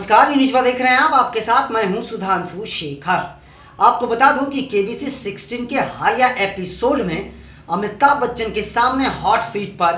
नमस्कार, न्यूज पर देख रहे हैं आप। आपके साथ मैं हूं सुधांशु शेखर। आपको बता दूं कि केबीसी 16 के हालिया एपिसोड में अमिताभ बच्चन के सामने हॉट सीट पर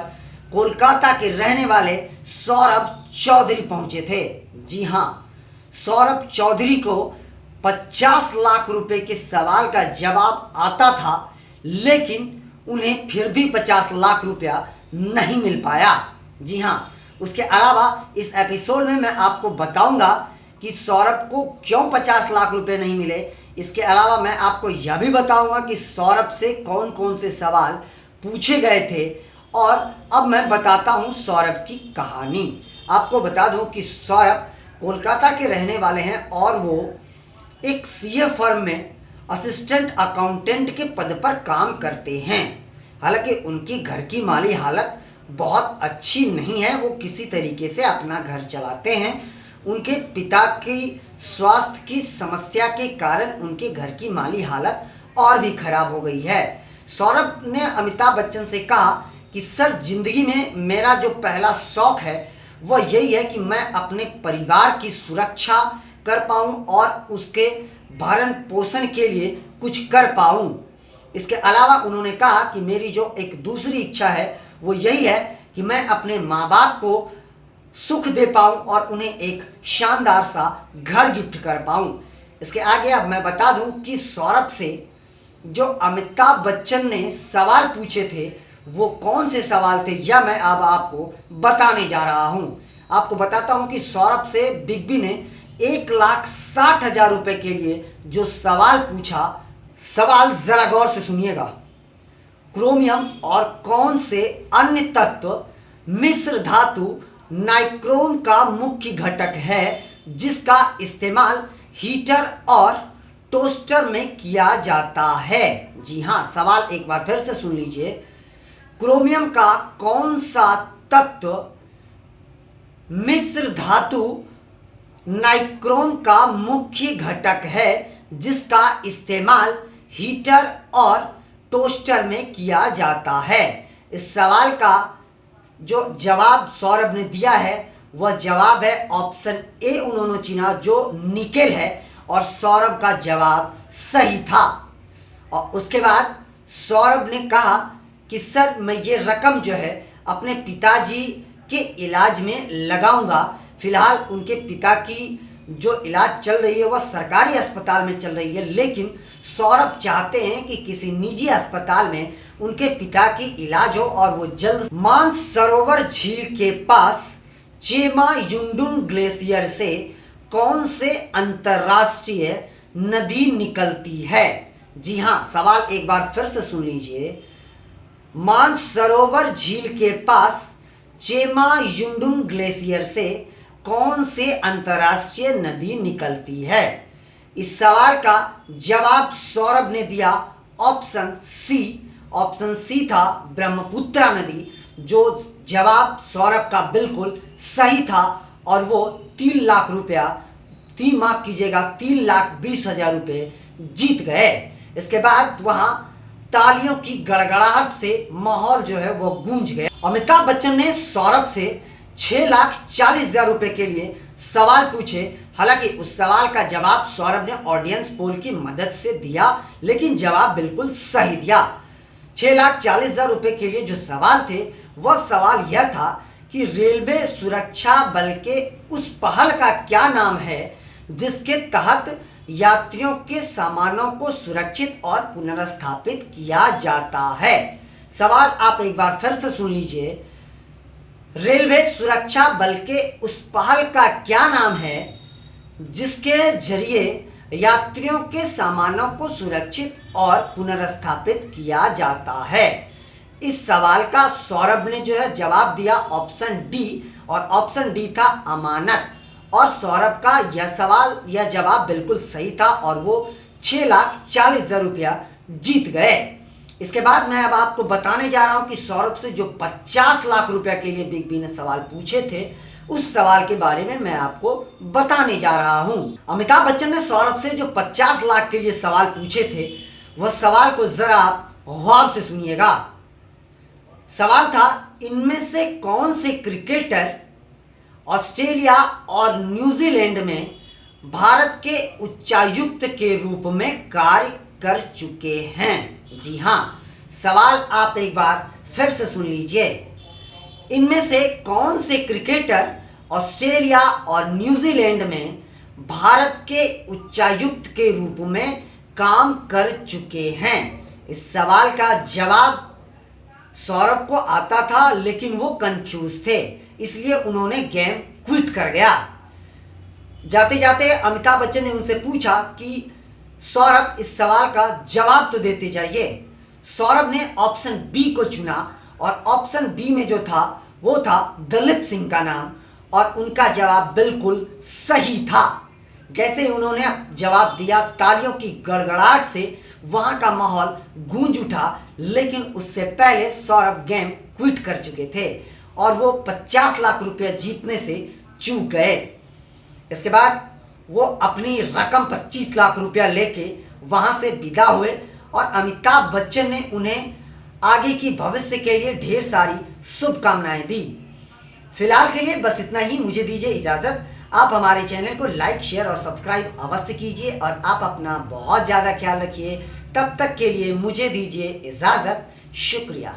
कोलकाता के रहने वाले सौरभ चौधरी पहुंचे थे। जी हां, सौरभ चौधरी को 50 लाख रुपए के सवाल का जवाब आता था, लेकिन उन्हें फिर भी 50 लाख रुपया नहीं मिल पाया। जी हां, उसके अलावा इस एपिसोड में मैं आपको बताऊंगा कि सौरभ को क्यों 50 लाख रुपए नहीं मिले। इसके अलावा मैं आपको यह भी बताऊंगा कि सौरभ से कौन कौन से सवाल पूछे गए थे। और अब मैं बताता हूं सौरभ की कहानी। आपको बता दूं कि सौरभ कोलकाता के रहने वाले हैं और वो एक सीए फर्म में असिस्टेंट अकाउंटेंट के पद पर काम करते हैं। हालांकि उनकी घर की माली हालत बहुत अच्छी नहीं है, वो किसी तरीके से अपना घर चलाते हैं। उनके पिता की स्वास्थ्य की समस्या के कारण उनके घर की माली हालत और भी खराब हो गई है। सौरभ ने अमिताभ बच्चन से कहा कि सर, जिंदगी में मेरा जो पहला शौक है वह यही है कि मैं अपने परिवार की सुरक्षा कर पाऊं और उसके भरण पोषण के लिए कुछ कर पाऊं। इसके अलावा उन्होंने कहा कि मेरी जो एक दूसरी इच्छा है वो यही है कि मैं अपने माँ बाप को सुख दे पाऊं और उन्हें एक शानदार सा घर गिफ्ट कर पाऊं। इसके आगे अब मैं बता दूं कि सौरभ से जो अमिताभ बच्चन ने सवाल पूछे थे वो कौन से सवाल थे, यह मैं अब आपको बताने जा रहा हूं। आपको बताता हूं कि सौरभ से बिग बी ने 1,60,000 रुपए के लिए जो सवाल पूछा, सवाल जरा गौर से सुनिएगा। क्रोमियम और कौन से अन्य तत्व मिश्र धातु नाइक्रोम का मुख्य घटक है जिसका इस्तेमाल हीटर और टोस्टर में किया जाता है। जी हां, सवाल एक बार फिर से सुन लीजिए। क्रोमियम का कौन सा तत्व मिश्र धातु नाइक्रोम का मुख्य घटक है जिसका इस्तेमाल हीटर और टोस्टर में किया जाता है। इस सवाल का जो जवाब सौरभ ने दिया है वह जवाब है ऑप्शन ए, उन्होंने चुना जो निकेल है, और सौरभ का जवाब सही था। और उसके बाद सौरभ ने कहा कि सर, मैं ये रकम जो है अपने पिताजी के इलाज में लगाऊंगा। फिलहाल उनके पिता की जो इलाज चल रही है वह सरकारी अस्पताल में चल रही है, लेकिन सौरभ चाहते हैं कि किसी निजी अस्पताल में उनके पिता की इलाज हो और वो जल्द। मानसरोवर झील के पास चेमायुंडुंग ग्लेशियर से कौन से अंतरराष्ट्रीय नदी निकलती है? जी हां, सवाल एक बार फिर से सुन लीजिए। मानसरोवर झील के पास चेमायुंडुंग ग्लेशियर से कौन से अंतरराष्ट्रीय नदी निकलती है? इस सवाल का जवाब सौरभ ने दिया ऑप्शन सी। ऑप्शन सी था ब्रह्मपुत्रा नदी, जो जवाब सौरभ का बिल्कुल सही था और वो 3 लाख रुपया 3,20,000 रुपये जीत गए। इसके बाद वहां तालियों की गड़गड़ाहट से माहौल जो है वो गूंज गया। अमिताभ बच्चन ने सौरभ से 6,40,000 रुपए के लिए सवाल पूछे। हालांकि उस सवाल का जवाब सौरभ ने ऑडियंस पोल की मदद से दिया, लेकिन जवाब बिल्कुल सही दिया। 6,40,000 रुपए के लिए जो सवाल थे वह सवाल यह था कि रेलवे सुरक्षा बल के उस पहल का क्या नाम है जिसके तहत यात्रियों के सामानों को सुरक्षित और पुनर्स्थापित किया जाता है। सवाल आप एक बार फिर से सुन लीजिए। रेलवे सुरक्षा बल के उस पहल का क्या नाम है जिसके जरिए यात्रियों के सामानों को सुरक्षित और पुनर्स्थापित किया जाता है? इस सवाल का सौरभ ने जो है जवाब दिया ऑप्शन डी, और ऑप्शन डी था अमानत। और सौरभ का यह जवाब बिल्कुल सही था और वो 6,40,000 रुपया जीत गए। इसके बाद मैं अब आपको बताने जा रहा हूं कि सौरभ से जो 50 लाख रुपया के लिए बिग बी ने सवाल पूछे थे उस सवाल के बारे में मैं आपको बताने जा रहा हूं। अमिताभ बच्चन ने सौरभ से जो 50 लाख के लिए सवाल पूछे थे वह सवाल को जरा आप गौर से सुनिएगा। सवाल था, इनमें से कौन से क्रिकेटर ऑस्ट्रेलिया और न्यूजीलैंड में भारत के उच्चायुक्त के रूप में कार्य कर चुके हैं। जी हाँ, सवाल आप एक बार फिर से सुन लीजिए। इनमें से कौन से क्रिकेटर ऑस्ट्रेलिया और न्यूजीलैंड में भारत के उच्चायुक्त के रूप में काम कर चुके हैं? इस सवाल का जवाब सौरभ को आता था, लेकिन वो कंफ्यूज थे, इसलिए उन्होंने गेम क्विट कर गया। जाते जाते अमिताभ बच्चन ने उनसे पूछा कि सौरभ, इस सवाल का जवाब तो देते जाइए। सौरभ ने ऑप्शन बी को चुना और ऑप्शन बी में जो था वो था दलीप सिंह का नाम, और उनका जवाब बिल्कुल सही था। जैसे ही उन्होंने जवाब दिया, तालियों की गड़गड़ाहट से वहां का माहौल गूंज उठा, लेकिन उससे पहले सौरभ गेम क्विट कर चुके थे और वो 50 लाख रुपए जीतने से चूक गए। इसके बाद वो अपनी रकम 25 लाख रुपया लेके वहां से विदा हुए और अमिताभ बच्चन ने उन्हें आगे की भविष्य के लिए ढेर सारी शुभकामनाएं दी। फिलहाल के लिए बस इतना ही, मुझे दीजिए इजाज़त। आप हमारे चैनल को लाइक, शेयर और सब्सक्राइब अवश्य कीजिए और आप अपना बहुत ज़्यादा ख्याल रखिए। तब तक के लिए मुझे दीजिए इजाज़त। शुक्रिया।